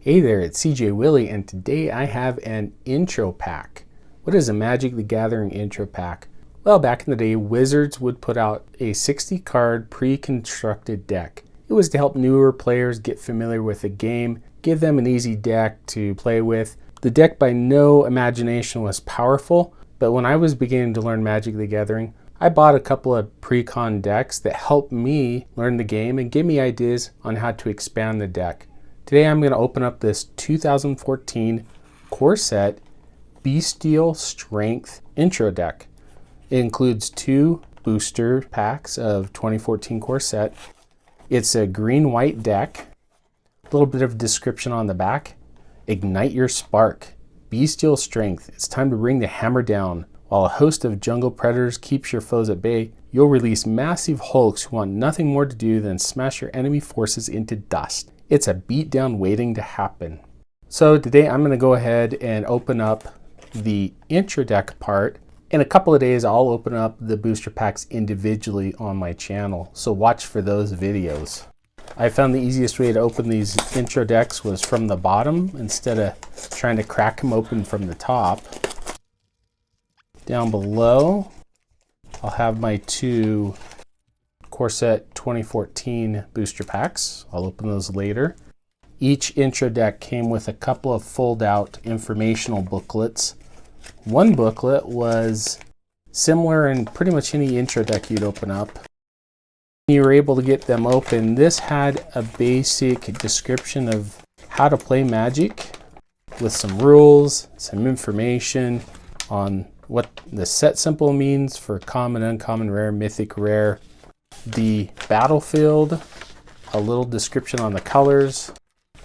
Hey there, it's CJ Willie, and today I have an intro pack. What is a Magic the Gathering intro pack? Well, back in the day, Wizards would put out a 60 card pre-constructed deck. It was to help newer players get familiar with the game, give them an easy deck to play with. The deck by no imagination was powerful, but when I was beginning to learn Magic the Gathering, I bought a couple of pre-con decks that helped me learn the game and give me ideas on how to expand the deck. Today I'm going to open up this 2014 core set Bestial Strength intro deck. It includes 2 booster packs of 2014 core set. It's a green-white deck. A little bit of description on the back. Ignite your spark. Bestial Strength. It's time to bring the hammer down. While a host of jungle predators keeps your foes at bay, you'll release massive hulks who want nothing more to do than smash your enemy forces into dust. It's a beatdown waiting to happen. So today I'm going to go ahead and open up the intro deck part. In a couple of days I'll open up the booster packs individually on my channel, so watch for those videos. I found the easiest way to open these intro decks was from the bottom instead of trying to crack them open from the top. Down below I'll have my 2 core set 2014 booster packs. I'll open those later. Each intro deck came with a couple of fold-out informational booklets. One booklet was similar in pretty much any intro deck you'd open up. You were able to get them open. This had a basic description of how to play Magic with some rules, some information on what the set symbol means for common, uncommon, rare, mythic, rare. The battlefield, a little description on the colors.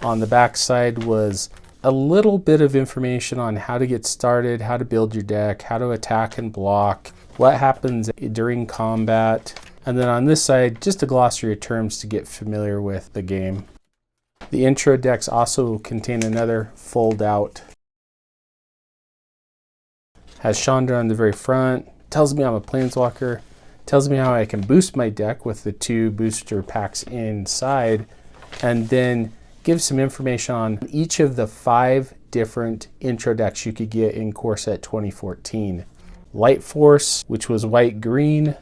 On the back side was a little bit of information on how to get started, how to build your deck, how to attack and block, what happens during combat. And then on this side, just a glossary of terms to get familiar with the game. The intro decks also contain another fold out. Has Chandra on the very front, tells me I'm a planeswalker, tells me how I can boost my deck with the 2 booster packs inside, and then gives some information on each of the 5 different intro decks you could get in core set 2014. Lightforce, which was white-green,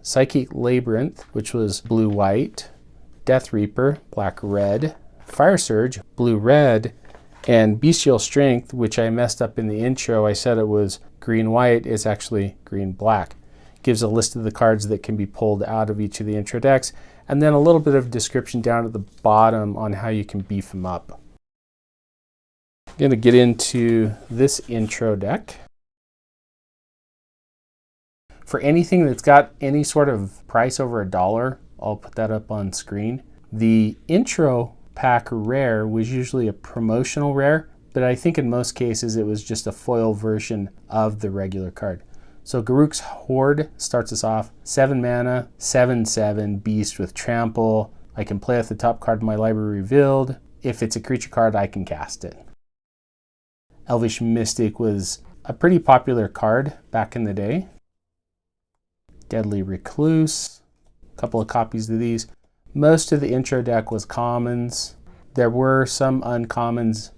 Psychic Labyrinth, which was blue-white, Death Reaper, black-red, Fire Surge, blue-red, and Bestial Strength, which I messed up in the intro. I said it was green-white, it's actually green-black. Gives a list of the cards that can be pulled out of each of the intro decks, and then a little bit of description down at the bottom on how you can beef them up. I'm going to get into this intro deck. For anything that's got any sort of price over $1, I'll put that up on screen. The intro pack rare was usually a promotional rare, but I think in most cases it was just a foil version of the regular card. So Garruk's Horde starts us off, 7 mana, 7/7, beast with trample. I can play with the top card of my library revealed. If it's a creature card, I can cast it. Elvish Mystic was a pretty popular card back in the day. Deadly Recluse, a couple of copies of these. Most of the intro deck was commons. There were some uncommons.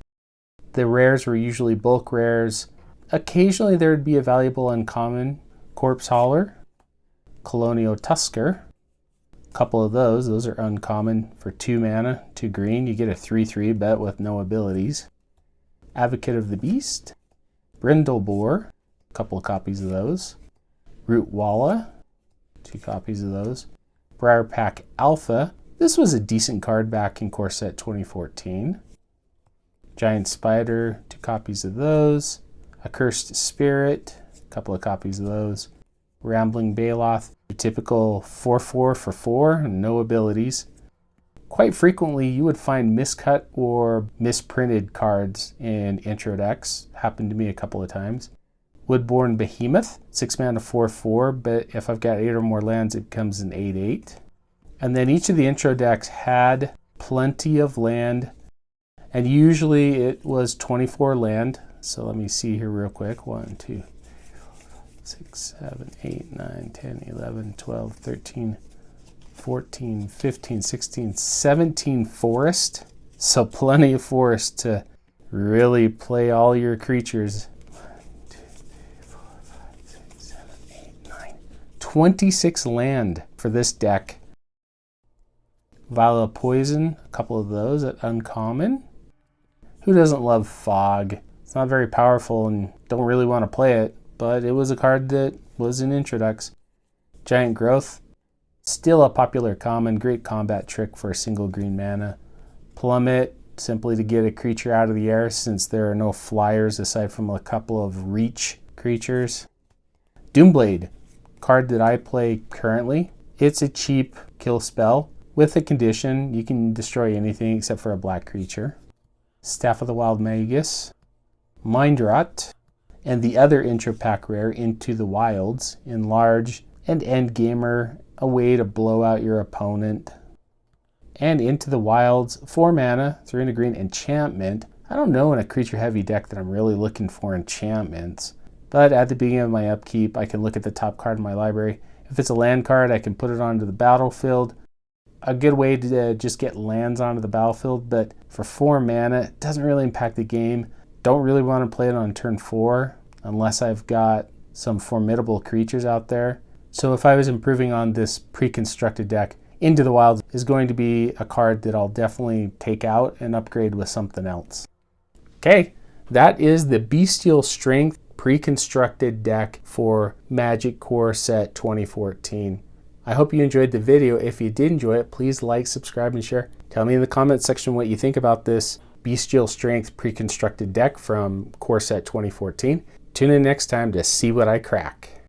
The rares were usually bulk rares. Occasionally there would be a valuable uncommon, Corpse Hauler, Colonial Tusker, a couple of those are uncommon for 2 mana, 2 green, you get a 3/3 bet with no abilities. Advocate of the Beast, Brindlebore, a couple of copies of those. Rootwalla, 2 copies of those. Briarpack Alpha, this was a decent card back in core set 2014. Giant Spider, 2 copies of those. Accursed Spirit, a couple of copies of those. Rambling Baloth, your typical 4/4 for 4, no abilities. Quite frequently you would find miscut or misprinted cards in intro decks. Happened to me a couple of times. Woodborne Behemoth, 6 mana 4/4, but if I've got 8 or more lands it becomes an 8/8. And then each of the intro decks had plenty of land, and usually it was 24 land. So let me see here real quick. 1, 2, 6, 7, 8, 9, 10, 11, 12, 13, 14, 15, 16, 17 forest, So plenty of force to really play all your creatures. 26 land for this deck. Vial of Poison, a couple of those at uncommon. Who doesn't love Fog? It's not very powerful and don't really want to play it, but it was a card that was in Introducts. Giant Growth, still a popular common, great combat trick for a single green mana. Plummet, simply to get a creature out of the air since there are no flyers aside from a couple of reach creatures. Doomblade, card that I play currently. It's a cheap kill spell with a condition. You can destroy anything except for a black creature. Staff of the Wild Magus, Mind Rot, and the other intro pack rare Into the Wilds, Enlarge and End Gamer, a way to blow out your opponent. And Into the Wilds, 4 mana, 3 and a green enchantment. I don't know in a creature heavy deck that I'm really looking for enchantments, but at the beginning of my upkeep I can look at the top card in my library. If it's a land card, I can put it onto the battlefield. A good way to just get lands onto the battlefield, but for 4 mana, it doesn't really impact the game. Don't really want to play it on turn 4 unless I've got some formidable creatures out there. So if I was improving on this pre-constructed deck, Into the Wilds is going to be a card that I'll definitely take out and upgrade with something else. Okay, that is the Bestial Strength pre-constructed deck for Magic Core Set 2014. I hope you enjoyed the video. If you did enjoy it, please like, subscribe, and share. Tell me in the comments section what you think about this Bestial Strength pre-constructed deck from Core Set 2014. Tune in next time to see what I crack.